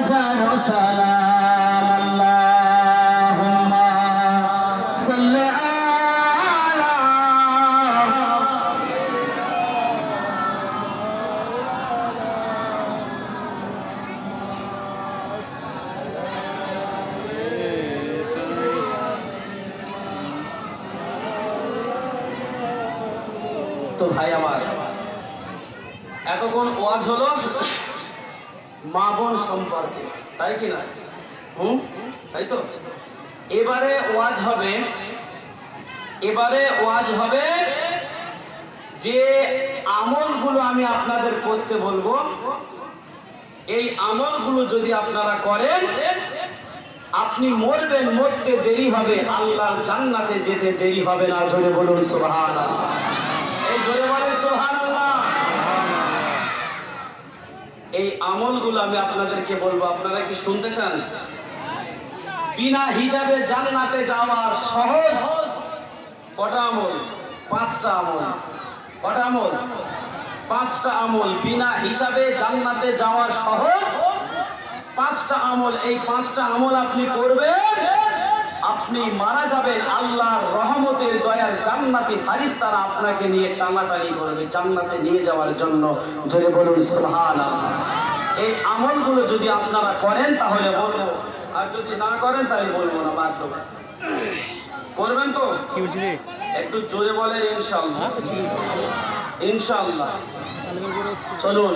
হাজারো সালাম আল্লাহুম্মা সাল্লি আলা। তো ভাই আমার, এতক্ষণ ওয়াজ হলো মা বোন সম্পর্কে, তাই কি না? তাই তো। এবারে ওয়াজ হবে যে আমলগুলো আমি আপনাদের করতে বলবো, এই আমলগুলো যদি আপনারা করেন আপনি মরবেন, মরতে দেরি হবে, আল্লাহর জান্নাতে যেতে দেরি হবে না। জোরে বলুন সুবহানাল্লাহ। এই জোরে বলেন সুবহানাল্লাহ। এই আমলগুলো আমি আপনাদেরকে বলবো, আপনারা কি শুনতে চান? বিনা হিসাবে জান্নাতে যাওয়ার সহজ কটা আমল? 5টা আমল। কটা আমল? 5টা আমল। বিনা হিসাবে জান্নাতে যাওয়ার সহজ 5টা আমল। এই 5টা আমল আপনি করবেন, আপনি মারা যাবেন, আল্লাহর রহমতের দয়ার জান্নাতি ফারিস্তারা আপনাকে নিয়ে টানাটানি করবে জান্নাতে নিয়ে যাওয়ার জন্য। জোরে বলুন সুবহানাল্লাহ। এই আমলগুলো যদি আপনারা করেন তাহলে বলবো, আর যদি না করেন তাহলে বলবো না, বাদ দেবো। করবেন তো? একটু জোরে বলেন ইনশাআল্লাহ। ইনশাআল্লাহ। চলুন,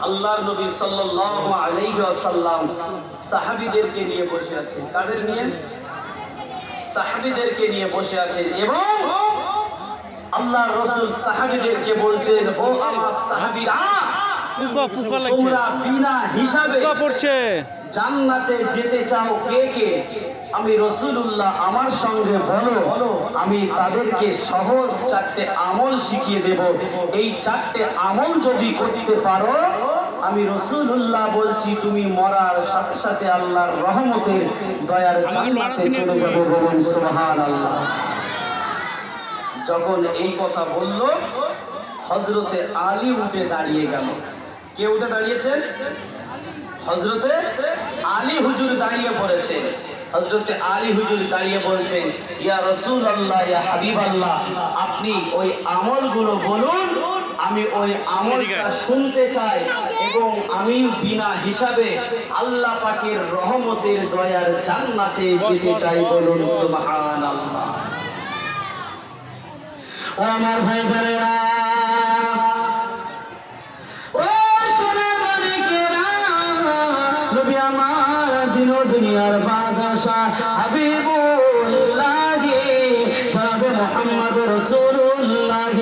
আল্লাহর নবী সাল্লাল্লাহু আলাইহি ওয়াসাল্লাম সাহাবীদেরকে নিয়ে বসে আছেন। তাদের নিয়ে? সাহাবীদেরকে নিয়ে বসে আছেন, এবং আল্লাহর রাসূল সাহাবীদেরকে বলছেন, ও আমার সাহাবীরা, তোমরা বিনা হিসাবে জান্নাতে যেতে চাও কে কে? আমি রাসূলুল্লাহ, আমার সঙ্গে বলো, আমি তাদেরকে সহজ 4টে আমল শিখিয়ে দেব। এই 4টে আমল যদি করতে পারো, আমি রাসূলুল্লাহ বলছি তুমি মরার সাথে সাথে আল্লাহর রহমতের দয়ার জান্নাতে চলে যাবে। বলুন সুবহানাল্লাহ। যখন এই কথা বলল, হযরতে আলী উঠে দাঁড়িয়ে গেল। কে উঠে দাঁড়িয়েছেন? হযরতে আলী হুজুর দাঁড়িয়ে পড়েছেন। হযরতে আলী হুজুর দাঁড়িয়ে বলছেন, ইয়া রাসূলুল্লাহ, ইয়া হাবিবাল্লাহ, আপনি ওই আমলগুলো বলুন, আমি ওই আমলটা শুনতে চাই, এবং আমি বিনা হিসাবে আল্লাহ পাকের রহমতের দয়ার জান্নাতে যেতে চাই। বলুন সুবহানাল্লাহ। ও আমার ভাই বোনেরা, নবী আমার দিন দুনিয়ার বাদশাহ হাবিবুল্লাহ জনাবে মুহাম্মদ রাসূলুল্লাহ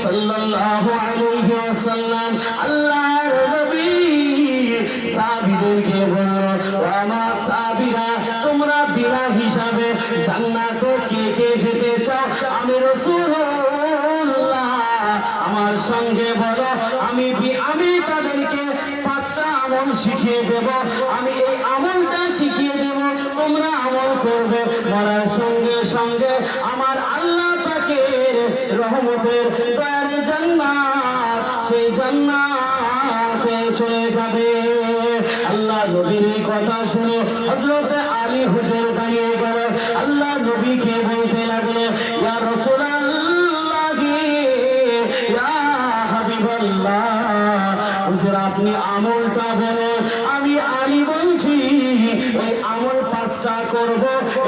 সাল্লাল্লাহু আলাইহি ওয়াসাল্লাম আল্লাহর নবী সাহাবীদেরকে বলল, আমার সাহাবীরা, তোমরা বিনা হিসাবে জান্নাতে কে কে যেতে চাও? আমি রাসূলুল্লাহ, আমার সঙ্গে বলো, আমি তাদেরকে 5টা আমল শিখিয়ে দেব। আমি এই আমলটা শিখিয়ে দেব, তোমরা আমল করবে, মরার সঙ্গে সঙ্গে আমার আল্লাহ পাকের রহমতের দয়ার জান্নাত, সেই জান্নাতে চলে যাবে। আল্লাহ নবীর কথা শুনে হযরতে আলী হুজুর দাঁড়িয়ে গেল। আল্লাহ নবীকে বলতে লাগলো, ইয়া রাসূলুল্লাহ, ইয়া হাবিবাল্লাহ, হুজুর আপনি আমলটা বলেন। আমি আলী বলছি, ওই আমল 5টা করব,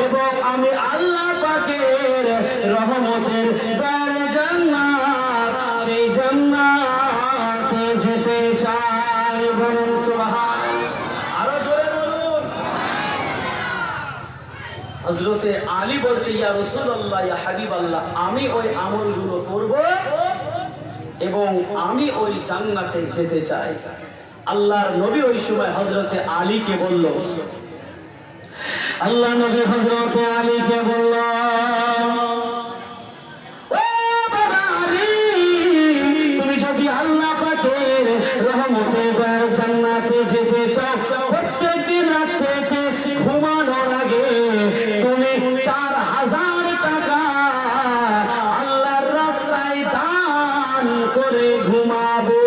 এবং আমি আল্লাহ পাকের রহমতের দয়ার জান্নাত, সেই জান্নাতে যেতে চাই। বলুন সুবহানাল্লাহ। আরো জোরে বলুন। হযরতে আলী বলছে, ইয়া রাসূলুল্লাহ, ইয়া হাবিবাল্লাহ, আমি ওই আমলগুলো করব এবং আমি ওই জান্নাতে যেতে চাই। আল্লাহর নবী ওই সময় হযরতে আলীকে বলল, আল্লাহ নবী হযরতে আলীকে বলল, ও বাবা আলী, তুমি যদি আল্লাহ পাকের রহমতের জান্নাতে যেতে চাও, প্রত্যেকদিন রাত থেকে ঘুমানোর আগে তুমি 4000 টাকা আল্লাহর রাস্তায় দান করে ঘুমাবে।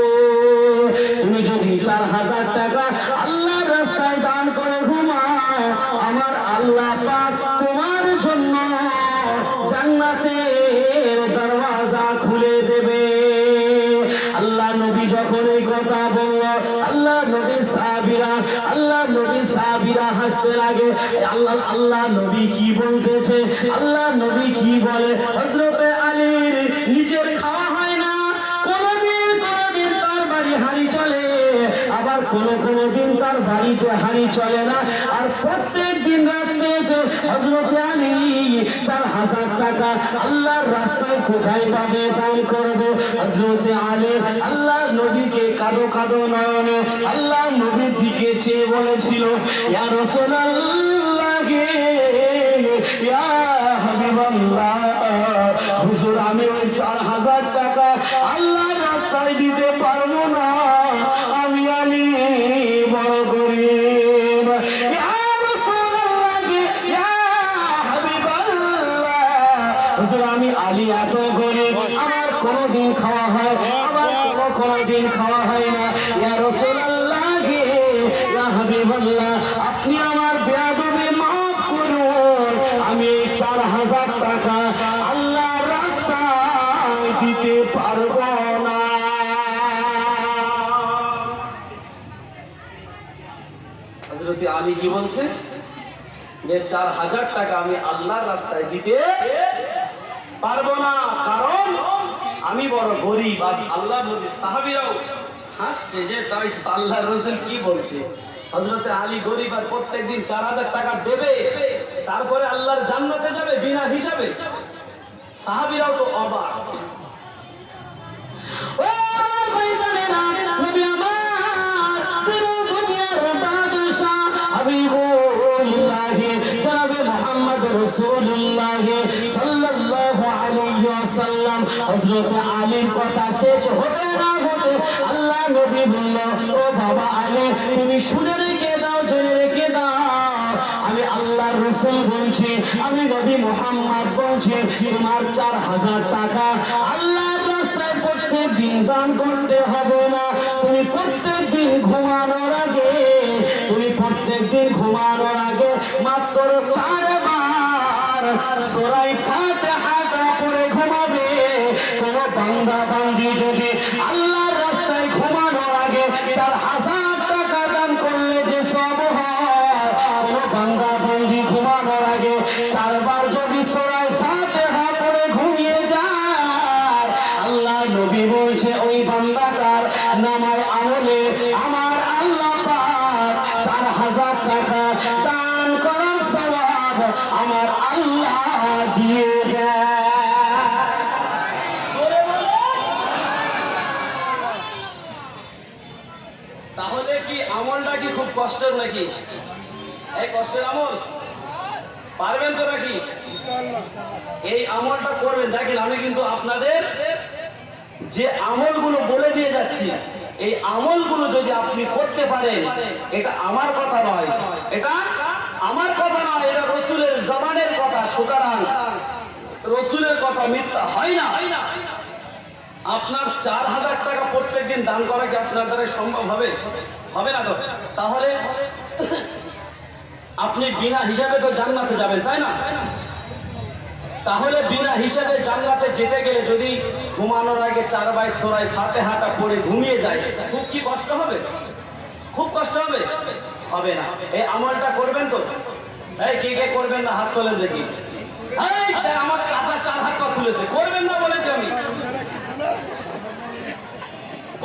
তুমি যদি 4000 টাকা আল্লাহর রাস্তায় দান আল্লাহ পাক তোমার জন্য জান্নাতের দরওয়াজা খুলে দেবে। আল্লাহ নবী যখন এই কথা বলল, আল্লাহ নবী সাহাবীরা হাসতে লাগে। আল্লাহ নবী কি বলতেছে, আল্লাহ নবী কি বলে? হযরতে আলীর নিজের খাওয়া হয় না, কোনদিন তার বাড়ি হাঁড়ি চলে, আবার কোনো দিন তার বাড়িতে হাঁড়ি চলে না। আর প্রত্যেক দিন রাত্রে হযরতে আলী 4000 টাকা আল্লাহর রাস্তায় কোথায় পাবে দান করবে। হযরতে আলী আল্লাহ নবীকে কাঁদো নয়নে আল্লাহ নবীর দিকে চেয়ে বলেছিল, ইয়া রাসূলুল্লাহ, ইয়া হাবিবাল্লাহ, হুজুর আমি ওই 4000 টাকা আল্লাহর রাস্তায় দিতে পারবো না, আমি আলী বড় গরীব। ইয়া রাসূলুল্লাহ, ইয়া হাবিবাল্লাহ, হুজুর আমি আলী এত গরীব, আমার কোনোদিন খাওয়া হয়, আবার কোনোদিন খাওয়া হয় না। ইয়া রাসূলুল্লাহ, ইয়া হাবিবাল্লাহ, আপনি আমার বেয়াদবি মাফ করুন, আমি 4000 টাকা আল্লাহর রাস্তায় দিতে পারবো না। হযরত আলী কি বলছে যে 4000 টাকা আমি আল্লাহর রাস্তায় দিতে পারবো না, কারণ আমি বড় গরীব। আর আল্লাহ নবী সাহাবীরাও হাসছে যে তাই আল্লাহর রাসূল কি বলছে, হযরত আলী গরীব আর প্রত্যেকদিন 4000 টাকা দেবে, তারপরে আল্লাহর জান্নাতে যাবে বিনা হিসাবে। সাহাবীরাও তো অবাক। ও ভাইজানেরা, নবী আমার পুরো দুনিয়ার বাদশা হাবিবুল্লাহ জনাবে মুহাম্মদ রাসূলুল্লাহ সাল্লাল্লাহু আলাইহি ওয়াসাল্লাম হযরত আলীর কথা শেষ হতে না হতে আল্লাহ নবী বলল, ও বাবা আলী, তুমি শুনে রেখে দাও, জেনে রেখে দাও, আমি আল্লাহর রাসূল বলছি, আমি নবী মুহাম্মদ বলছি, তোমার 4000 টাকা আল্লাহর রাস্তায় প্রত্যেক দিন দান করতে হবে না। তুমি প্রত্যেক দিন ঘুমানোর আগে মাত্র 4 বার সূরা ফাতিহা পড়ে ঘুমাবে। কোন বান্দা বান্দি যদি আল্লাহর রাস্তায় ঘুমানোর আগে 4000 টাকা দান করলে যে সওয়াব হয়, কোন বান্দা বান্দি ঘুমানোর আগে 4 বার যদি সূরা ফাতিহা পড়ে ঘুমিয়ে যায়, আল্লাহ নবী বলছে ওই বান্দাটার নামায় আমলে আমার আল্লাহ পাক 4000 টাকা দান করার সওয়াব আমার আল্লাহ দিয়ে দেয়। তাহলে কি আমলটা কি খুব কষ্টের নাকি? এই কষ্টের আমল পারবেন তো নাকি? এই আমলটা করবেন। দেখেন, আমি কিন্তু আপনাদের যে আমলগুলো বলে দিয়ে যাচ্ছি, এই আমলগুলো যদি আপনি করতে পারেন, এটা আমার কথা নয়, এটা আমার কথা নয়, এটা রসুলের জবানের কথা। সুতরাং রসুলের কথা মিথ্যা হয় না। আপনার 4000 টাকা প্রত্যেকদিন দান করা কি আপনার দ্বারা সম্ভব হবে? হবে না তো? তাহলে আপনি বিনা হিসাবে তো জান্নাতে যাবেন, তাই না? তাহলে বিনা হিসাবে জান্নাতে যেতে গেলে যদি ঘুমানোর আগে 4 বার সূরা ফাতিহাটা পড়ে ঘুমিয়ে যায়, খুব কি কষ্ট হবে? খুব কষ্ট হবে? হবে না। এই আমলটা করবেন তো? এই কে কে করবেন না হাত তোলেন দেখি। এই আমার চাচা 4 হাত পা তুলেছে, করবেন না বলেছে, আমি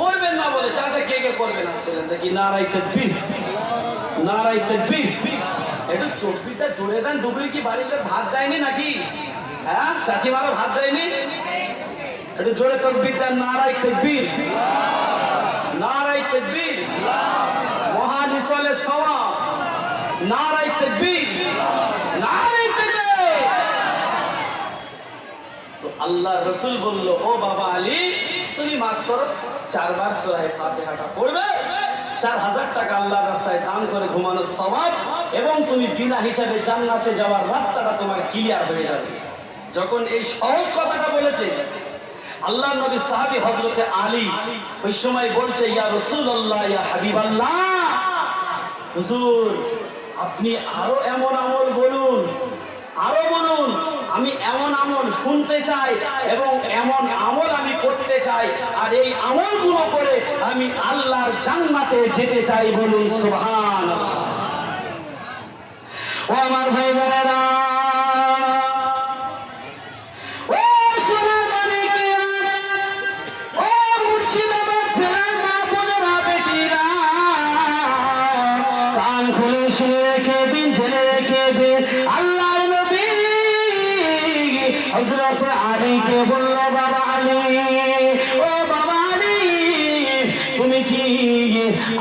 করবেন না বলে। চাচা কে কে করবেন হাত তোলেন দেখি। নারায়ে তাকবীর, নারায়ে তাকবীর। একটু চব্বিটা জোরে দেন। দুপুরে কি বাড়িতে ভাত দেয়নি নাকি? হ্যাঁ, চাচিমারা ভাত দেয়নি? একটু জোরে তাকবীর দেন। নারায়ে তাকবীর, নারায়ে তাকবীর। মহান ইসলামের সওয়াব। নারায়ে তাকবীর, নারায়ে তাকবীর। তো আল্লাহ রাসূল বলল, ও বাবা আলী, তুমি মাত্র 4 বার সূরা ফাতিহাটা পড়বে, 4000 টাকা আল্লাহর রাস্তায় দান করে ঘুমানোর সওয়াব, এবং তুমি বিনা হিসাবে জান্নাতে যাওয়ার রাস্তাটা তোমার ক্লিয়ার হয়ে যাবে। যখন এই সহজ কথাটা বলেছে, আল্লাহ নবী সাহাবী হযরতে আলী ওই সময় বলছে, ইয়া রাসূলুল্লাহ, ইয়া হাবিবাল্লাহ, হুজুর আপনি আরো এমন আমল বলুন, আরো বলুন, আমি এমন আমল শুনতে চাই এবং এমন আমল আমি করতে চাই, আর এই আমলগুলো করে আমি আল্লাহর জান্নাতে যেতে চাই। বলুন সুবহানাল্লাহ। ও আমার ভাই বোনেরা, ও সোনামণি কিরা, ও মুর্শিদাবাদ জেলার মা বোনেরা, বেটিরা, কান খুলে শুনে রেখে দিন, জেনে রেখে দিন। আল্লাহর নবী হযরত আলীকে বলল, বাবা আলী, ও বাবা আলী, তুমি কি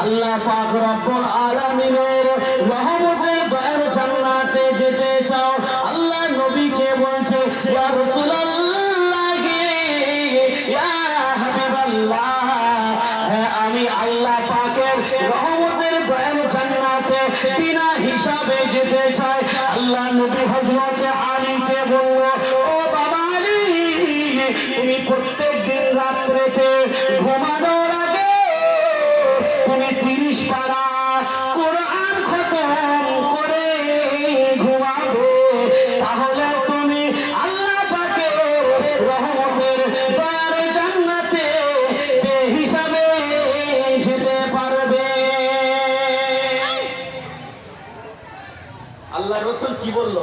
আল্লাহ পাক রব্বুল আলামিনের রহমতের দয়ার জান্নাতে যেতে চাও? আল্লাহ নবীকে বলছে, ইয়া রাসূলুল্লাহ, ইয়া হাবিবাল্লাহ, হ্যাঁ আমি আল্লাহ পাকের রহমতের দয়ার জান্নাতে বিনা হিসাবে যেতে চাই। আল্লাহ নবী হযরত আলীকে বলল, ও বাবা আলী, তুমি প্রত্যেক দিন রাত্রিতে ঘুমানোর আগে তুমি 30 পারা কোরআন খতম করে ঘুমাবে, তাহলে তুমি আল্লাহ পাকের রহমতের দয়ার জান্নাতে বেহিসাবে যেতে পারবে। আল্লাহ রাসূল কি বলল?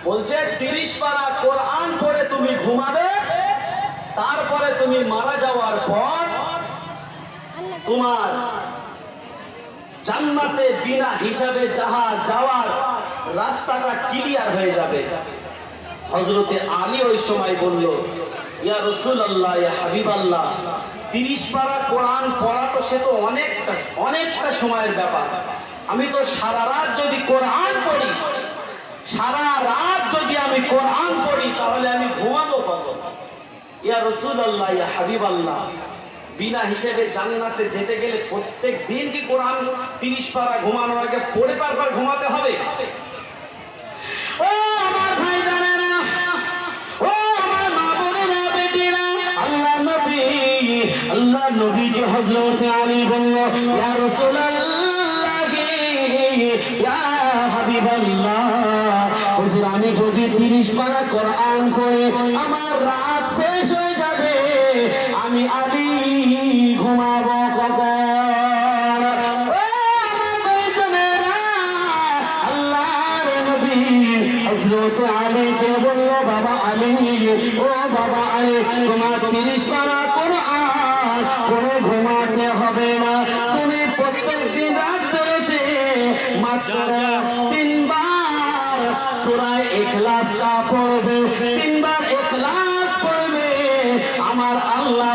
বলছে 30 পারা কোরআন পড়ে তুমি ঘুমাবে, তারপরে তুমি মারা যাওয়ার পর তোমার জান্নাতে বিনা হিসাবে যাওয়ার রাস্তাটা ক্লিয়ার হয়ে যাবে। হযরতে আলী ওই সময় বলল, ইয়া রাসূলুল্লাহ, ইয়া হাবিবাল্লাহ, 30 পারা কোরআন পড়া তো সে তো অনেকটা সময়ের ব্যাপার। আমি তো সারা রাত যদি কোরআন পড়ি, সারা রাত যদি আমি কোরআন পড়ি, তাহলে আমি ঘুমাবো কত? ইয়া রাসূলুল্লাহ, ইয়া হাবিবাল্লাহ, বিনা হিসেবে জান্নাতে যেতে গেলে প্রত্যেক দিন কি কোরআন 30 পারা ঘুমানোর আগে পড়ে তারপর ঘুমাতে হবে? ও আমার ভাই জানেরা, ও আমার মা বোনেরা, বেটিরা, আল্লাহ নবী যে হযরত আলী বলল, ইয়া রাসূলুল্লাহ, ইয়া হাবিবাল্লাহ, হুজুর আমি যদি 30 পারা কোরআন পড়ে আমার রাত শেষ হয়ে যাবে, আমি আলী ঘুমাবো কখন? আল্লাহর নবী হযরত আলীকে বলল, বাবা আলী, ও বাবা আলী, তোমার 30 পারা কোরআন পড়ে ঘুমাতে হবে না, তুমি প্রত্যেক দিন রাত্রিতে মাত্র 3 বার সূরা ইখলাসটা পড়বে, 3 বার ইখলাস পড়বে, আমার আল্লাহ